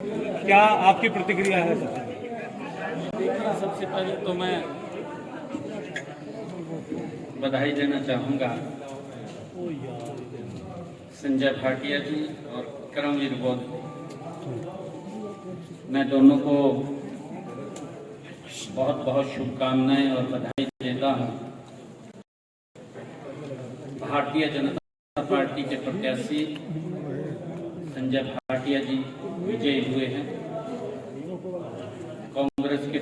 क्या आपकी प्रतिक्रिया है? देखिए, सबसे पहले तो मैं बधाई देना चाहूँगा संजय भाटिया जी और करमवीर बौद्ध जी। मैं दोनों को बहुत बहुत शुभकामनाएं और बधाई देता हूँ। भारतीय जनता पार्टी के प्रत्याशी संजय भाटिया जी विजयी हुए हैं। कांग्रेस के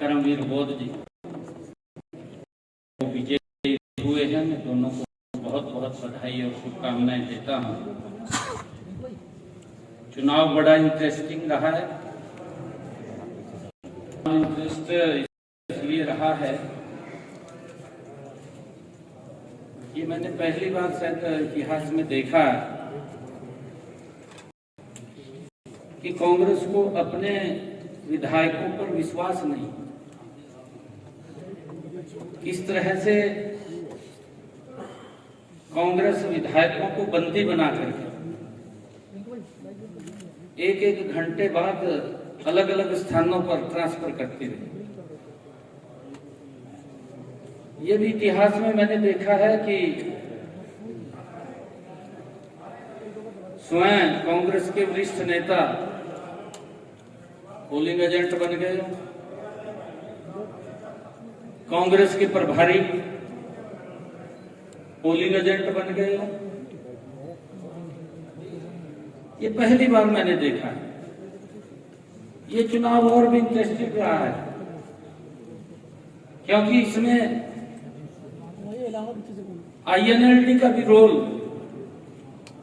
करमवीर बौद्ध जी विजयी हुए हैं। मैं दोनों को बहुत बहुत बधाई और शुभकामनाएं देता हूं। चुनाव बड़ा इंटरेस्टिंग रहा है। इंटरेस्ट इसलिए रहा है कि मैंने पहली बार शायद इतिहास में देखा कि कांग्रेस को अपने विधायकों पर विश्वास नहीं। किस तरह से कांग्रेस विधायकों को बंदी बना करके एक एक घंटे बाद अलग अलग स्थानों पर ट्रांसफर करती रही। ये भी इतिहास में मैंने देखा है कि स्वयं कांग्रेस के वरिष्ठ नेता पोलिंग एजेंट बन गए, कांग्रेस के प्रभारी पोलिंग एजेंट बन गए। ये पहली बार मैंने देखा है। ये चुनाव और भी इंटरेस्टिंग रहा है क्योंकि इसमें INLD का भी रोल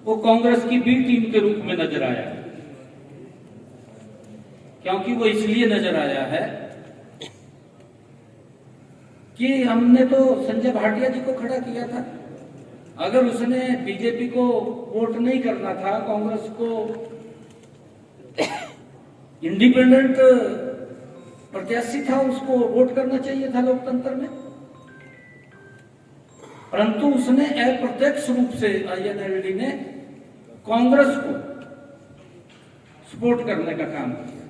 वो कांग्रेस की बी टीम के रूप में नजर आया है। क्योंकि वो इसलिए नजर आया है कि हमने तो संजय भाटिया जी को खड़ा किया था। अगर उसने बीजेपी को वोट नहीं करना था, कांग्रेस को इंडिपेंडेंट प्रत्याशी था, उसको वोट करना चाहिए था लोकतंत्र में। परंतु उसने अप्रत्यक्ष रूप से INLD ने कांग्रेस को सपोर्ट करने का काम किया।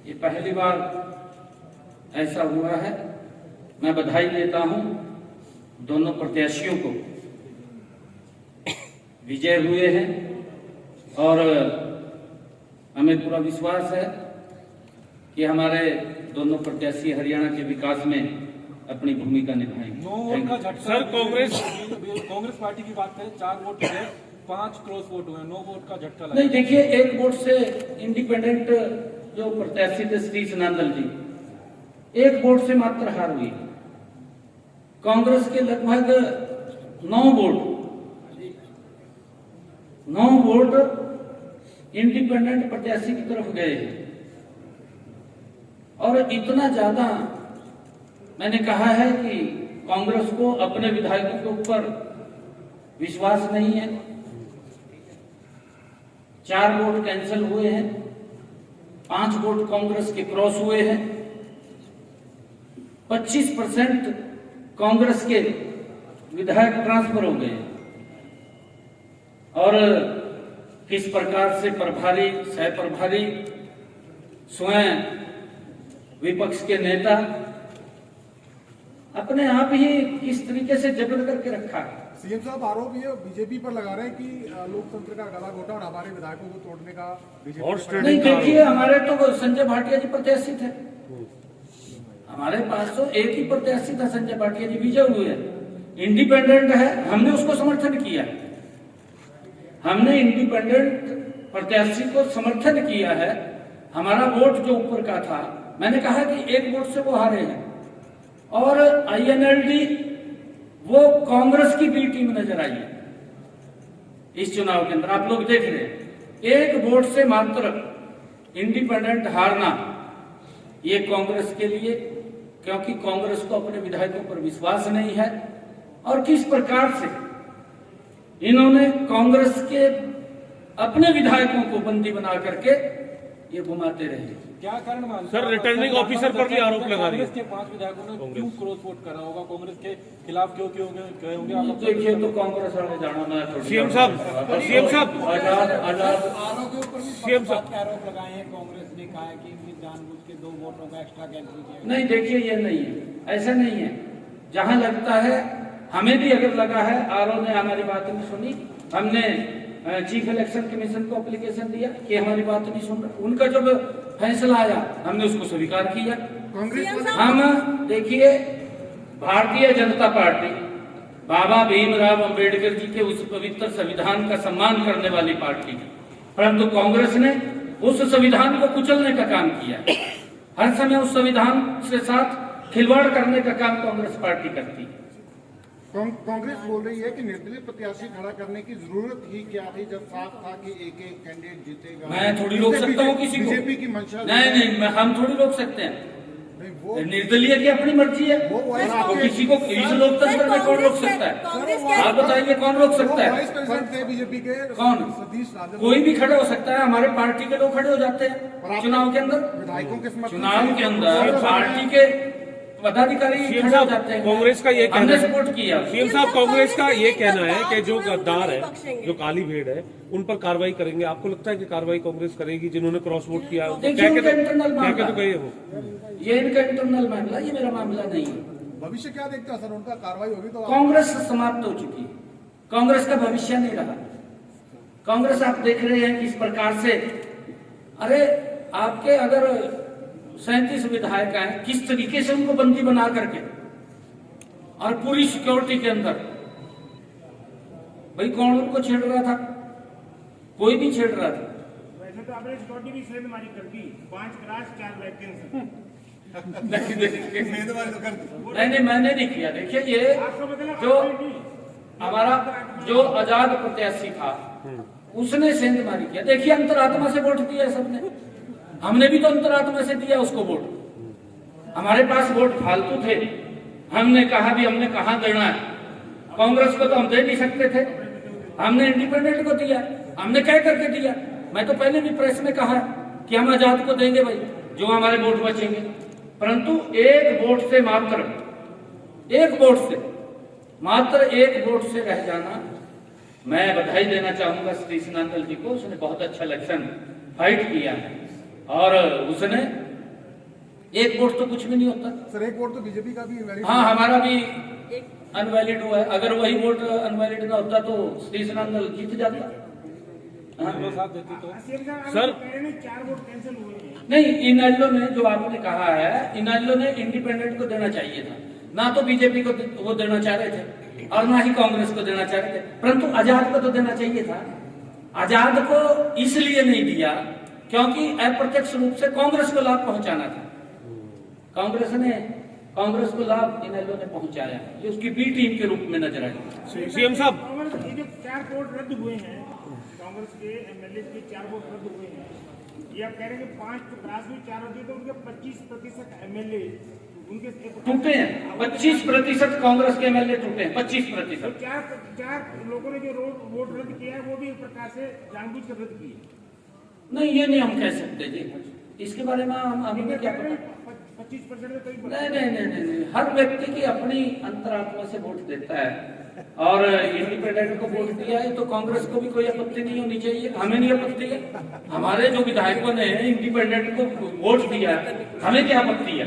ये पहली बार ऐसा हुआ है। मैं बधाई देता हूं दोनों प्रत्याशियों को, विजय हुए हैं और हमें पूरा विश्वास है कि हमारे दोनों प्रत्याशी हरियाणा के विकास में अपनी भूमिका निभाएंगे। सर, कांग्रेस पार्टी की बात करें, 4 वोट हुए, 5 क्रॉस वोट हुए, 9 वोट का झटका लगा। नहीं, देखिए, 1 वोट से इंडिपेंडेंट जो प्रत्याशी थे सतीश नांदल जी, 1 वोट से मात्र हार हुई। कांग्रेस के लगभग 9 वोट इंडिपेंडेंट प्रत्याशी की तरफ गए और इतना ज्यादा मैंने कहा है कि कांग्रेस को अपने विधायकों के ऊपर विश्वास नहीं है। 4 वोट कैंसिल हुए हैं, 5 वोट कांग्रेस के क्रॉस हुए हैं, 25% कांग्रेस के विधायक ट्रांसफर हो गए। और किस प्रकार से प्रभारी, सह प्रभारी, स्वयं विपक्ष के नेता अपने आप ही किस तरीके से जबरन करके रखा है। सीएम साहब आरोप ये बीजेपी पर लगा रहे हैं कि लोकतंत्र का गला घोटा और हमारे विधायकों को तोड़ने का नहीं। देखिए, हमारे तो संजय भाटिया जी प्रत्याशी थे। हमारे पास तो एक ही प्रत्याशी था, संजय भाटिया जी विजय हुए हैं। इंडिपेंडेंट है, हमने उसको समर्थन किया। हमने इंडिपेंडेंट प्रत्याशी को समर्थन किया है। हमारा वोट जो ऊपर का था, मैंने कहा कि 1 वोट से वो हारे हैं। और INLD वो कांग्रेस की बी टीम नजर आई है इस चुनाव के अंदर। आप लोग देख रहे हैं, 1 वोट से मात्र इंडिपेंडेंट हारना, ये कांग्रेस के लिए, क्योंकि कांग्रेस को अपने विधायकों पर विश्वास नहीं है। और किस प्रकार से इन्होंने कांग्रेस के अपने विधायकों को बंदी बना करके ये घुमाते रहे। क्या कारण मानते सर, हैं? रिटर्निंग आप ऑफिसर पर भी आरोप लगा रही है। कांग्रेस के 5 विधायकों ने क्यों क्रॉस वोट करा होगा, कांग्रेस के खिलाफ क्यों क्यों गए होंगे आप? देखिए तो कांग्रेस वाले जाना मैं सीएम साहब, सीएम साहब, आजाद आजाद के ऊपर भी सीएम साहब के आरोप लगाए हैं। कांग्रेस ने कहा है कि इनने जानबूझ के 2 वोटों का एक्स्ट्रा कैंसिल किया। नहीं, देखिए ये नहीं है, ऐसा नहीं है। जहां लगता है, हमें भी अगर लगा है, आरओ ने हमारी बात नहीं सुनी, हमने चीफ इलेक्शन कमीशन को एप्लीकेशन दिया कि हमारी बात नहीं सुन रहा, उनका जब फैसला आया हमने उसको स्वीकार किया। हम देखिए, भारतीय जनता पार्टी बाबा भीमराव अंबेडकर जी के उस पवित्र संविधान का सम्मान करने वाली पार्टी है, परंतु कांग्रेस ने उस संविधान को कुचलने का काम किया। हर समय उस संविधान के साथ खिलवाड़ करने का काम कांग्रेस पार्टी करती है। कांग्रेस बोल रही है कि निर्दलीय प्रत्याशी खड़ा करने की जरूरत ही क्या थी, जब साफ था कि एक एक कैंडिडेट जीतेगा। मैं थोड़ी रोक सकता हूँ किसी को? बीजेपी की मंशा नहीं, हम थोड़ी रोक सकते हैं। नहीं, वो निर्दलीय की अपनी मर्जी है, वो वो किसी को इस लोकतंत्र में कौन रोक सकता है? आप बताइए कौन रोक सकता है? वाइस प्रेसिडेंट थे बीजेपी के कौन? सतीश राजन। कोई भी खड़े हो सकता है, हमारे पार्टी के लोग खड़े हो जाते हैं चुनाव के अंदर। विधायकों के समर्थन चुनाव के अंदर पार्टी के पदाधिकारी सीएम खड़े हो साहब, जाते हैं। कांग्रेस का ये कहना हमने है, सपोर्ट किया। सीएम साहब, कांग्रेस का ये कहना है कि जो गद्दार है, जो काली भेड़ है, उन पर कार्रवाई करेंगे। आपको लगता है कि कार्रवाई कांग्रेस करेगी जिन्होंने क्रॉस वोट किया? देखिए, उनका इंटरनल कह के मामला तो गए हो। ये इनका इंटरनल मामला, ये मेरा मामला नहीं है। भविष्य क्या देखते हैं सर, उनका कार्रवाई होगी तो कांग्रेस समाप्त हो चुकी है, कांग्रेस का भविष्य नहीं रहा। कांग्रेस आप देख रहे हैं किस प्रकार से, अरे आपके अगर 37 विधायक हैं, किस तरीके से उनको बंदी बना करके और पूरी सिक्योरिटी के अंदर, भाई कौन उनको छेड़ रहा था? कोई नहीं छेड़ रहा था। वैसे तो आपने सिक्योरिटी भी सेंधमारी कर दी, 5 क्लास 4 वैकेंसी। नहीं, मैंने नहीं किया। देखिए, ये जो हमारा जो आजाद प्रत्याशी था उसने सेंधमारी किया। देखिए, अंतरात्मा से वोट दिया सबने, हमने भी तो अंतरात्मा से दिया उसको वोट। हमारे पास वोट फालतू थे, हमने कहा भी हमने कहां देना है। कांग्रेस को तो हम दे नहीं सकते थे, हमने इंडिपेंडेंट को दिया, हमने कह करके दिया। मैं तो पहले भी प्रेस में कहा कि हम आजाद को देंगे भाई, जो हमारे वोट बचेंगे। परंतु एक वोट से मात्र एक वोट से रह जाना, मैं बधाई देना चाहूंगा सतीश नांदल जी को। उसने बहुत अच्छा इलेक्शन फाइट किया है और उसने एक वोट तो कुछ भी नहीं होता। सर एक वोट तो बीजेपी का भी वैलिड। हाँ, हमारा भी अनवैलिड हुआ है। अगर वही वोट अनवैलिड ना होता तो सतीश नांदल जीत जाता। साथ देती तो सर, 4 वोट कैंसिल हुए हैं। नहीं, इनेलो ने जो आपने कहा है, इनेलो ने इंडिपेंडेंट को देना चाहिए था, ना तो बीजेपी को वो देना चाह रहे थे और ना ही कांग्रेस को देना चाह रहे थे, परंतु आजाद को तो देना चाहिए था। आजाद को इसलिए नहीं दिया क्योंकि अप्रत्यक्ष रूप से कांग्रेस को लाभ पहुंचाना था। कांग्रेस को लाभ इनेलो ने पहुंचाया, ये उसकी बी टीम के रूप में नजर आई। सीएम साहब, कांग्रेस के जो 4 वोट रद्द हुए हैं, कांग्रेस के एमएलए के 4 वोट रद्द हुए हैं, ये आप कह रहे हैं कि 5 क्लास में 4 होती है तो उनके 25% एमएलए उनके टूटे हैं। 25% कांग्रेस के एमएलए टूटे हैं, 25%। 4 लोगों ने जो वोट रद्द किया है वो भी एक प्रकार से जानबूझ कर रद्द किए। नहीं, ये नहीं हम कह सकते जी, इसके बारे में हमें क्या पता। 25% में कई नहीं, हर व्यक्ति की अपनी अंतरात्मा से वोट देता है और इंडिपेंडेंट को वोट दिया है तो कांग्रेस को भी कोई आपत्ति नहीं होनी चाहिए, हमें नहीं आपत्ति है। हमारे जो विधायकों ने इंडिपेंडेंट को वोट दिया, हमें क्या आपत्ति है?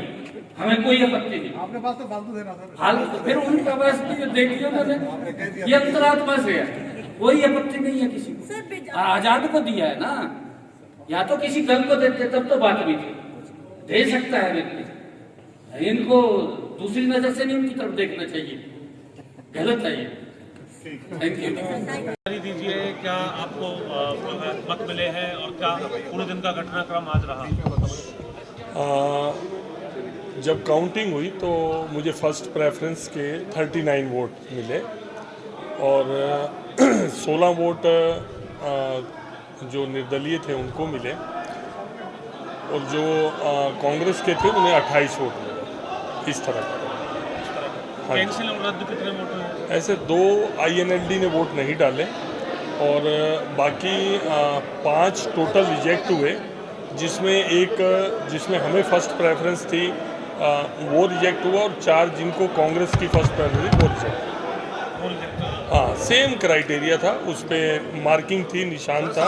हमें कोई आपत्ति नहीं। आपके पास तो फालतू देना सर। फालतू फिर उनका पास देखिए उन्होंने, ये अंतरात्मा से है, कोई आपत्ति नहीं है किसी को। आजाद को दिया है ना, या तो किसी दल को देते तब तो बात भी थी, दे सकता है व्यक्ति। इनको दूसरी नजर से नहीं उनकी तरफ देखना चाहिए, गलत है ये। Thank you. जानकारी दीजिए, क्या आपको मत मिले हैं और क्या पूरे दिन का घटनाक्रम आज रहा? जब काउंटिंग हुई तो मुझे फर्स्ट प्रेफरेंस के 39 वोट मिले और 16 वोट जो निर्दलीय थे उनको मिले और जो कांग्रेस के थे उन्हें 28 वोट मिले। इस तरह का कैंसिल और रद्द कितने वोट हुए? ऐसे 2 INLD ने वोट नहीं डाले और बाकी 5 टोटल रिजेक्ट हुए जिसमें हमें फर्स्ट प्रेफरेंस थी वो रिजेक्ट हुआ, और 4 जिनको कांग्रेस की फर्स्ट प्रेफरेंस थी वो रिजेक्ट। हाँ, सेम क्राइटेरिया था, उस पर मार्किंग थी, निशान था,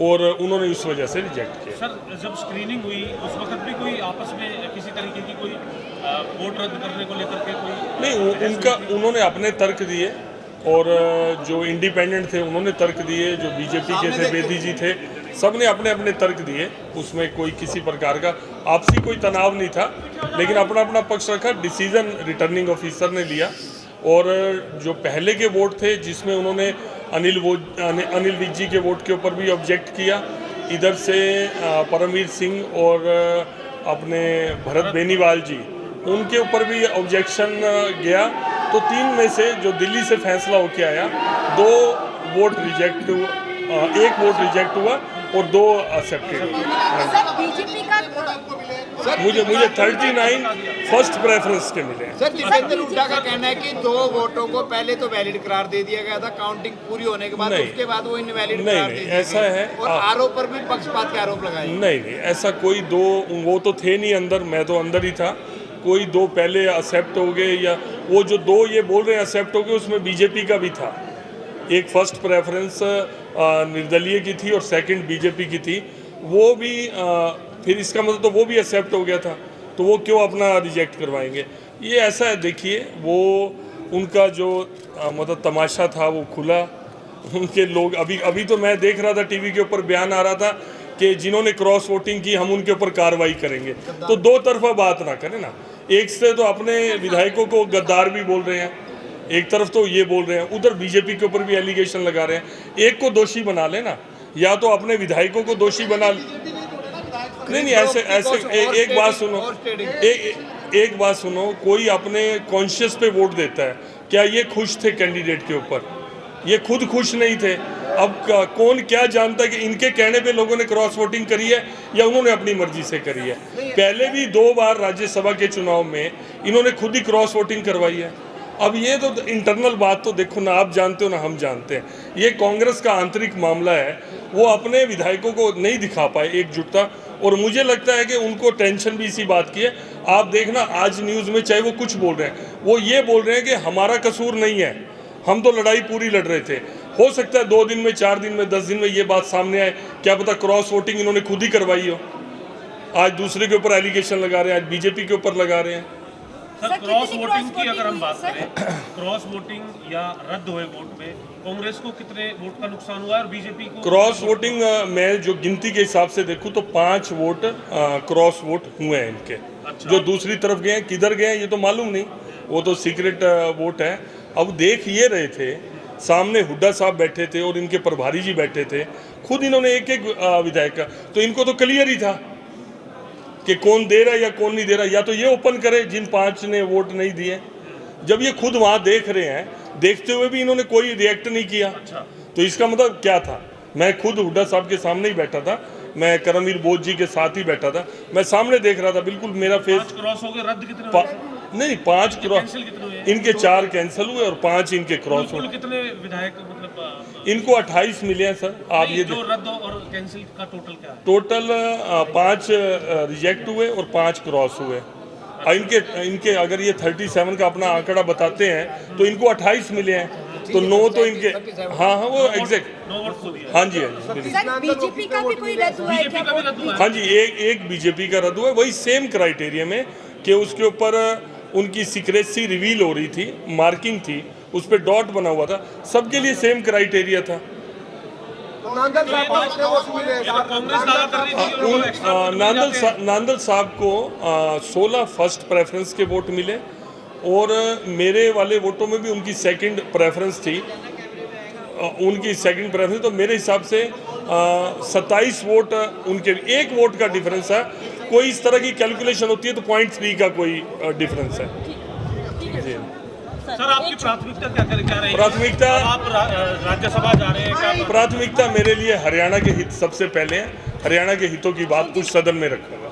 और उन्होंने उस वजह से रिजेक्ट किया। सर जब स्क्रीनिंग हुई उस वक्त भी कोई आपस में किसी तरीके की कोई वोट रद्द करने को लेकर के कोई नहीं, उन्होंने अपने तर्क दिए, और जो इंडिपेंडेंट थे उन्होंने तर्क दिए, जो बीजेपी के थे बेदी जी थे, सब ने अपने अपने तर्क दिए। उसमें कोई किसी प्रकार का आपसी कोई तनाव नहीं था, लेकिन अपना अपना पक्ष रखा। डिसीजन रिटर्निंग ऑफिसर ने लिया, और जो पहले के वोट थे जिसमें उन्होंने अनिल विज जी के वोट के ऊपर भी ऑब्जेक्ट किया, इधर से परमवीर सिंह और अपने भरत बेनीवाल जी, उनके ऊपर भी ऑब्जेक्शन गया। तो 3 में से जो दिल्ली से फैसला होके आया, 2 वोट रिजेक्ट हुआ, 1 वोट रिजेक्ट हुआ और 2 एक्सेप्टेड। मुझे 39 फर्स्ट प्रेफरेंस के मिले। सर, दीपेंद्र हुड्डा का कहना है कि 2 वोटों को पहले तो वैलिड करार दे दिया गया था, काउंटिंग पूरी होने के बाद, उसके बाद वो इनवैलिड करार दे दिया ऐसा है, और आरोप पर भी पक्षपात के आरोप लगाए। नहीं, ऐसा कोई 2 वो तो थे नहीं अंदर, मैं तो अंदर ही था। कोई 2 पहले एक्सेप्ट हो गए, या वो जो 2 ये बोल रहे हैं एक्सेप्ट हो गए, उसमें बीजेपी का भी था। एक फर्स्ट प्रेफरेंस निर्दलीय की थी और सेकंड बीजेपी की थी, वो भी फिर इसका मतलब तो वो भी एक्सेप्ट हो गया था, तो वो क्यों अपना रिजेक्ट करवाएंगे। ये ऐसा है, देखिए वो उनका जो मतलब तमाशा था वो खुला। उनके लोग अभी तो मैं देख रहा था टीवी के ऊपर बयान आ रहा था कि जिन्होंने क्रॉस वोटिंग की हम उनके ऊपर कार्रवाई करेंगे। तो 2 तरफा बात ना करें ना, एक से तो अपने विधायकों को गद्दार भी बोल रहे हैं, एक तरफ तो ये बोल रहे हैं, उधर बीजेपी के ऊपर भी एलिगेशन लगा रहे हैं। एक को दोषी बना लेना, या तो अपने विधायकों को दोषी बना। नहीं, ऐसे एक बात सुनो, कोई अपने कॉन्शियस पे वोट देता है, क्या ये खुश थे कैंडिडेट के ऊपर? ये खुद खुश नहीं थे। अब कौन क्या जानता है कि इनके कहने पे लोगों ने क्रॉस वोटिंग करी है या उन्होंने अपनी मर्जी से करी है। पहले भी 2 बार राज्यसभा के चुनाव में इन्होंने खुद ही क्रॉस वोटिंग करवाई है। अब ये तो इंटरनल बात तो देखो ना, आप जानते हो ना हम जानते हैं, ये कांग्रेस का आंतरिक मामला है। वो अपने विधायकों को नहीं दिखा पाए एकजुटता, और मुझे लगता है कि उनको टेंशन भी इसी बात की है। आप देखना आज न्यूज़ में चाहे वो कुछ बोल रहे हैं, वो ये बोल रहे हैं कि हमारा कसूर नहीं है, हम तो लड़ाई पूरी लड़ रहे थे। हो सकता है 2 दिन में, 4 दिन में, 10 दिन में ये बात सामने आए, क्या पता क्रॉस वोटिंग इन्होंने खुद ही करवाई हो। आज दूसरे के ऊपर एलिगेशन लगा रहे हैं, आज बीजेपी के ऊपर लगा रहे हैं। सर क्रॉस वोटिंग की अगर हम बात करें, क्रॉस वोटिंग या रद्द हुए वोट में कांग्रेस को कितने वोट का नुकसान हुआ है और बीजेपी को? क्रॉस वोटिंग मैं जो गिनती के हिसाब से देखूं तो 5 वोट क्रॉस वोट हुए हैं इनके। अच्छा। जो दूसरी तरफ गए हैं, किधर गए हैं ये तो मालूम नहीं, वो तो सीक्रेट वोट है। अब देख ये रहे थे, सामने हुड्डा साहब बैठे थे और इनके प्रभारी जी बैठे थे, खुद इन्होंने एक विधायक का, तो इनको तो क्लियर ही था कि कौन दे रहा है या कौन नहीं दे रहा। या तो ये ओपन करे जिन 5 ने वोट नहीं दिए। जब ये खुद वहाँ देख रहे हैं, देखते हुए भी इन्होंने कोई रिएक्ट नहीं किया। अच्छा। तो इसका मतलब क्या था? मैं खुद हुड्डा साहब के सामने ही बैठा था, मैं करमवीर बोध जी के साथ ही बैठा था, मैं सामने देख रहा था, बिल्कुल मेरा फेस। क्रॉस हो गए, रद्द कितने हुए? नहीं, 5 क्रॉस, इनके 4 कैंसल हुए और 5 इनके क्रॉस हुए। कितने विधायक मतलब इनको 28 मिले हैं सर। आप ये जो रद्द और कैंसिल का टोटल क्या है? टोटल 5 रिजेक्ट हुए और 5 क्रॉस हुए। इनके अगर ये 37 का अपना आंकड़ा बताते हैं तो इनको 28 मिले हैं, तो 9 तो इनके, हाँ वो एग्जैक्ट, हाँ जी बीजेपी का भी कोई रद्द हुआ है क्या? हाँ जी, एक बीजेपी का रद्द हुआ है, वही सेम क्राइटेरिया में कि उसके ऊपर उनकी सीक्रेसी रिवील हो रही थी, मार्किंग थी, उस पर डॉट बना हुआ था, सबके लिए सेम क्राइटेरिया था। नांदल साहब को 16 फर्स्ट प्रेफरेंस के वोट मिले और मेरे वाले वोटों में भी उनकी सेकंड प्रेफरेंस थी, उनकी सेकंड प्रेफरेंस, तो मेरे हिसाब से 27 वोट उनके, 1 वोट का डिफरेंस है। कोई इस तरह की कैलकुलेशन होती है तो 0.3 का कोई डिफरेंस है। जी सर, आपकी प्राथमिकता क्या रहेगी? प्राथमिकता, आप राज्यसभा जा रहे हैं, प्राथमिकता मेरे लिए हरियाणा के हित सबसे पहले है। हरियाणा के हितों की बात कुछ सदन में रखूंगा।